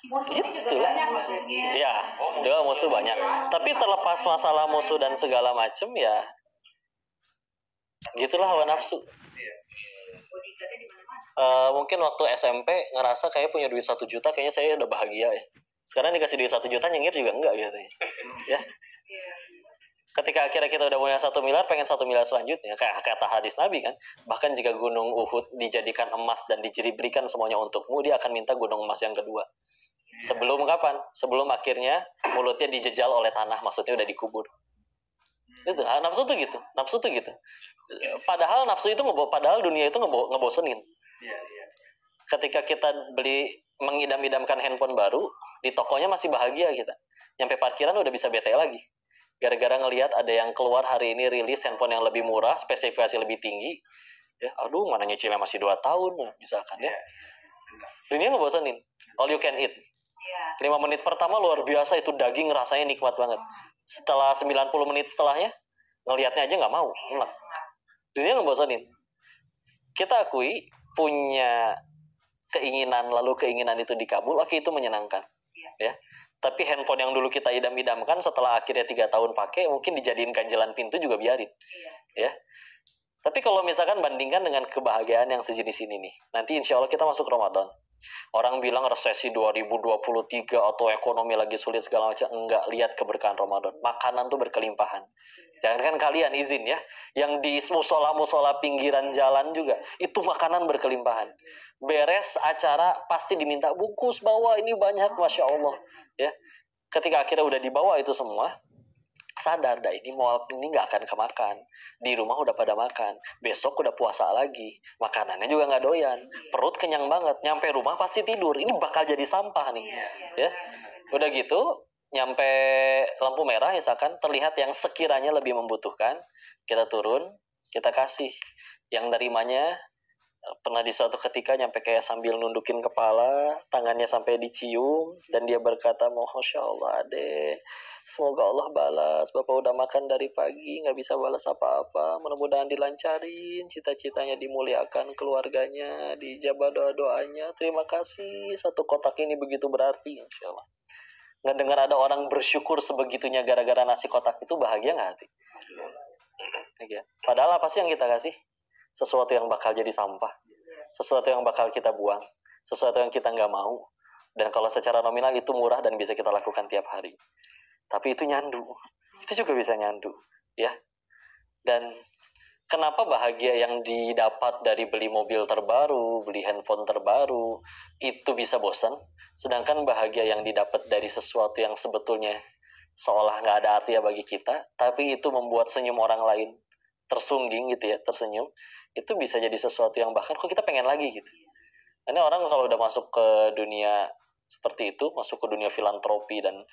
Musuhnya juga banyak musuhnya. Ya, dua musuh banyak. Tapi terlepas masalah musuh dan segala macem ya, gitulah hawa nafsu. Mungkin waktu SMP ngerasa kayak punya duit 1 juta, kayaknya saya udah bahagia ya. Sekarang dikasih duit 1 juta nyengir juga enggak gitu ya. Ketika akhirnya kita udah punya 1 miliar, pengen 1 miliar selanjutnya. Kayak kata hadis Nabi kan, bahkan jika gunung Uhud dijadikan emas dan diberikan semuanya untukmu, dia akan minta gunung emas yang kedua. Sebelum kapan? Sebelum akhirnya mulutnya dijejal oleh tanah, maksudnya udah dikubur. Itu nafsu tuh gitu, nafsu tuh gitu. Padahal nafsu itu padahal dunia itu ngebosenin. Ketika kita mengidam-idamkan handphone baru, di tokonya masih bahagia kita. Nyampe parkiran udah bisa bete lagi. Gara-gara ngelihat ada yang keluar hari ini rilis handphone yang lebih murah, spesifikasi lebih tinggi. Ya, aduh, mana nyicilnya masih 2 tahun misalkan ya. Dunia ngebosenin. All you can eat. 5 menit pertama luar biasa, itu daging rasanya nikmat banget. Setelah 90 menit setelahnya, ngelihatnya aja nggak mau. Enak. Dunia ngebosenin. Kita akui punya keinginan, lalu keinginan itu dikabul, oke, itu menyenangkan. Ya. Tapi handphone yang dulu kita idam-idamkan setelah akhirnya 3 tahun pakai, mungkin dijadiin ganjelan pintu juga biarin. Ya. Tapi kalau misalkan bandingkan dengan kebahagiaan yang sejenis ini nih, nanti insya Allah kita masuk Ramadan. Orang bilang resesi 2023 atau ekonomi lagi sulit segala macam. Enggak, lihat keberkahan Ramadan. Makanan tuh berkelimpahan. Jangankan kalian izin ya, yang di musola-musola pinggiran jalan juga, itu makanan berkelimpahan. Beres acara pasti diminta bungkus, bawa ini banyak, Masya Allah. Ya. Ketika akhirnya udah dibawa itu semua, sadar dah ini nggak akan kemakan. Di rumah udah pada makan, besok udah puasa lagi, makanannya juga nggak doyan, perut kenyang banget, nyampe rumah pasti tidur, ini bakal jadi sampah nih. Ya. Udah gitu, nyampe lampu merah misalkan, terlihat yang sekiranya lebih membutuhkan, kita turun, kita kasih. Yang nerimanya pernah di suatu ketika nyampe kayak sambil nundukin kepala, tangannya sampai dicium, dan dia berkata, Masya Allah adek, semoga Allah balas, Bapak udah makan dari pagi, nggak bisa balas apa-apa, mudah-mudahan dilancarin, cita-citanya dimuliakan, keluarganya dijabah doa-doanya, terima kasih, 1 kotak ini begitu berarti, Insya Allah. Nggak dengar ada orang bersyukur sebegitunya gara-gara nasi kotak itu, bahagia nggak hati? Padahal apa sih yang kita kasih? Sesuatu yang bakal jadi sampah, sesuatu yang bakal kita buang, sesuatu yang kita nggak mau. Dan kalau secara nominal itu murah dan bisa kita lakukan tiap hari, tapi itu nyandu, itu juga bisa nyandu, ya. Dan kenapa bahagia yang didapat dari beli mobil terbaru, beli handphone terbaru, itu bisa bosan, sedangkan bahagia yang didapat dari sesuatu yang sebetulnya seolah nggak ada arti ya bagi kita, tapi itu membuat senyum orang lain tersungging gitu ya, tersenyum, itu bisa jadi sesuatu yang bahkan kok kita pengen lagi gitu. Ini orang kalau udah masuk ke dunia seperti itu, masuk ke dunia filantropi dan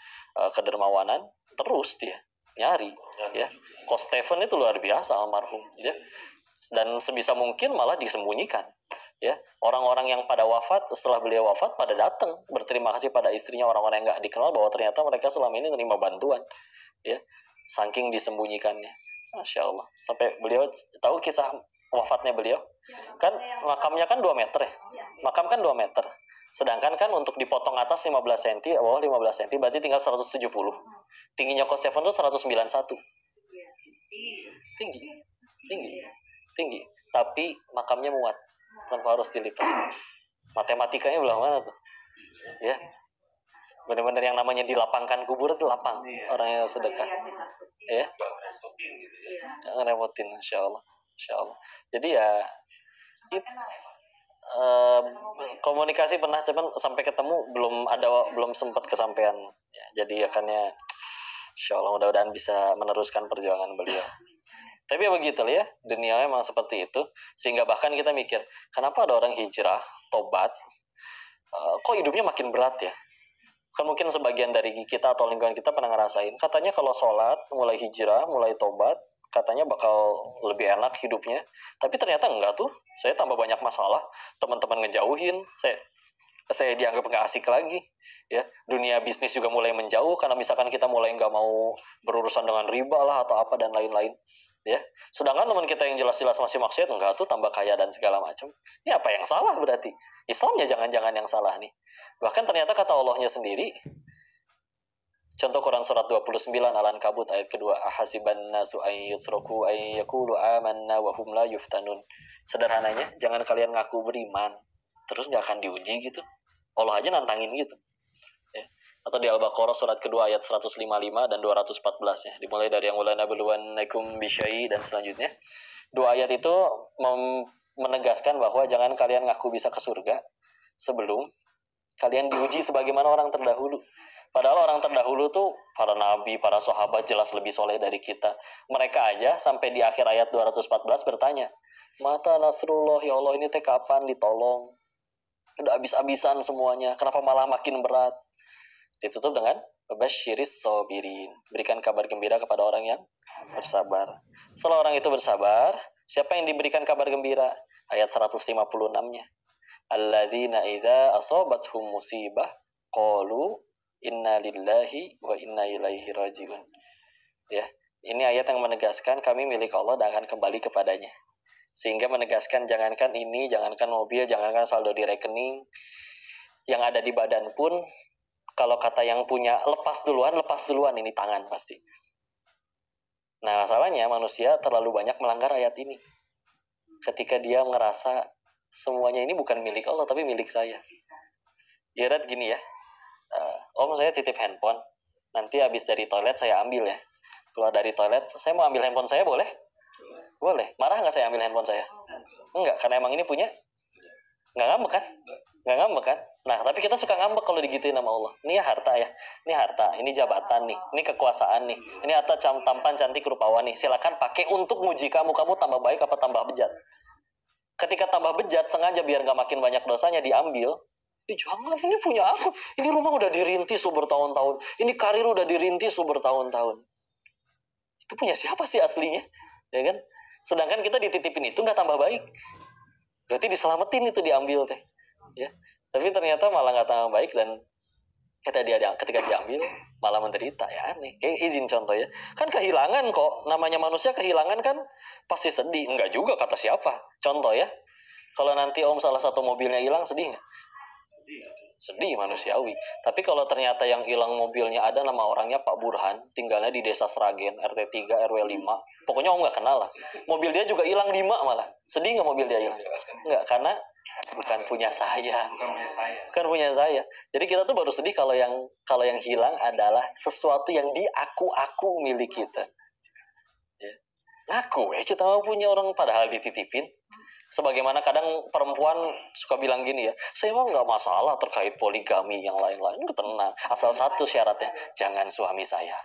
kedermawanan, terus dia nyari ya. Coach Stephen itu luar biasa almarhum ya. Dan sebisa mungkin malah disembunyikan ya. Orang-orang yang pada wafat, setelah beliau wafat pada datang berterima kasih pada istrinya, orang-orang yang nggak dikenal, bahwa ternyata mereka selama ini menerima bantuan ya, saking disembunyikannya. Masya Allah. Sampai beliau tahu kisah wafatnya beliau kan, makamnya kan 2 meter ya, makam kan 2 meter, sedangkan kan untuk dipotong atas 15 cm, bawah 15 cm, berarti tinggal 170. Tingginya Coach Stephen tuh 191. Tinggi. Tapi makamnya muat tanpa harus dilipat. Matematikanya belah mana tuh? Ya. Benar-benar yang namanya dilapangkan kubur itu lapang. Orang yang sedekah. Ya. Jangan repotin, Insya Allah. Jadi ya komunikasi pernah, cuman sampai ketemu belum sempat kesampaian ya, jadi akannya Insya Allah mudah-mudahan bisa meneruskan perjuangan beliau. Tapi ya begitu ya, dunia memang seperti itu, sehingga bahkan kita mikir, kenapa ada orang hijrah, tobat, kok hidupnya makin berat ya? Kan mungkin sebagian dari kita atau lingkungan kita pernah ngerasain, katanya kalau sholat, mulai hijrah, mulai tobat, katanya bakal lebih enak hidupnya. Tapi ternyata enggak tuh, saya tambah banyak masalah, teman-teman ngejauhin, saya dianggap nggak asik lagi ya. Dunia bisnis juga mulai menjauh karena misalkan kita mulai nggak mau berurusan dengan riba lah atau apa dan lain-lain Ya, sedangkan teman kita yang jelas-jelas masih maksiat, enggak tuh tambah kaya dan segala macam. Ini apa yang salah berarti? Islamnya jangan-jangan yang salah nih. Bahkan ternyata kata Allahnya sendiri, contoh Quran surat 29 Al-Ankabut ayat kedua, ahasiban nasu ay yusraku ay yaqulu amanna wa hum la yuftanun. Sederhananya, jangan kalian ngaku beriman terus nggak akan diuji gitu. Allah aja nantangin gitu. Ya. Atau di Al-Baqarah surat kedua ayat 155 dan 214 ya. Dimulai dari yang ulana beluanakum bisyai dan selanjutnya. Dua ayat itu menegaskan bahwa jangan kalian ngaku bisa ke surga sebelum kalian diuji sebagaimana orang terdahulu. Padahal orang terdahulu tuh para nabi, para sahabat jelas lebih soleh dari kita. Mereka aja sampai di akhir ayat 214 bertanya, mata nasrullah, ya Allah ini teh kapan ditolong? Udah habis-habisan semuanya, kenapa malah makin berat? Ditutup dengan basyiris sabirin, berikan kabar gembira kepada orang yang bersabar. Setelah orang itu bersabar, siapa yang diberikan kabar gembira? Ayat 156-nya. Alladzina idza asabathum musibah qalu inna lillahi wa inna ilaihi rajiun. Ya, ini ayat yang menegaskan kami milik Allah dan akan kembali kepadanya. Sehingga menegaskan jangankan ini, jangankan mobil, jangankan saldo di rekening, yang ada di badan pun, kalau kata yang punya lepas duluan ini tangan pasti. Nah masalahnya manusia terlalu banyak melanggar ayat ini. Ketika dia ngerasa semuanya ini bukan milik Allah tapi milik saya. Ibarat gini ya, Om saya titip handphone, nanti habis dari toilet saya ambil ya. Keluar dari toilet, saya mau ambil handphone saya boleh? Boleh. Marah nggak saya ambil handphone saya? Enggak, karena emang ini punya. Nggak ngambek kan? Nggak ngambek kan? Nah, tapi kita suka ngambek kalau digituin sama Allah. Ini ya harta ya. Ini harta, ini jabatan nih. Ini kekuasaan nih. Ini harta tampan, cantik, rupawan nih. Silakan pakai untuk muji kamu. Kamu tambah baik apa tambah bejat? Ketika tambah bejat, sengaja biar nggak makin banyak dosanya diambil. Jangan, ini punya aku. Ini rumah udah dirintis bertahun-tahun. Ini karir udah dirintis bertahun-tahun. Itu punya siapa sih aslinya? Ya kan? Sedangkan kita dititipin itu nggak tambah baik. Berarti diselamatin itu diambil teh. Ya. Tapi ternyata malah nggak tambah baik dan ketika diambil malah menderita ya aneh. Kayak izin contoh ya. Kan kehilangan kok. Namanya manusia kehilangan kan pasti sedih. Enggak juga kata siapa. Contoh ya. Kalau nanti Om salah satu mobilnya hilang sedih nggak? Sedih manusiawi. Tapi kalau ternyata yang hilang mobilnya ada nama orangnya Pak Burhan, tinggalnya di Desa Sragen, RT 3 RW 5. Pokoknya Om nggak kenal lah. Mobil dia juga hilang 5 malah. Sedih nggak mobil dia hilang? Nggak, karena bukan punya saya. Bukan punya saya. Jadi kita tuh baru sedih kalau yang hilang adalah sesuatu yang aku milik kita. Ya. Aku kita mau punya orang padahal dititipin. Sebagaimana kadang perempuan suka bilang gini ya, saya mah nggak masalah terkait poligami yang lain-lain, tenang. Asal satu syaratnya, jangan suami saya.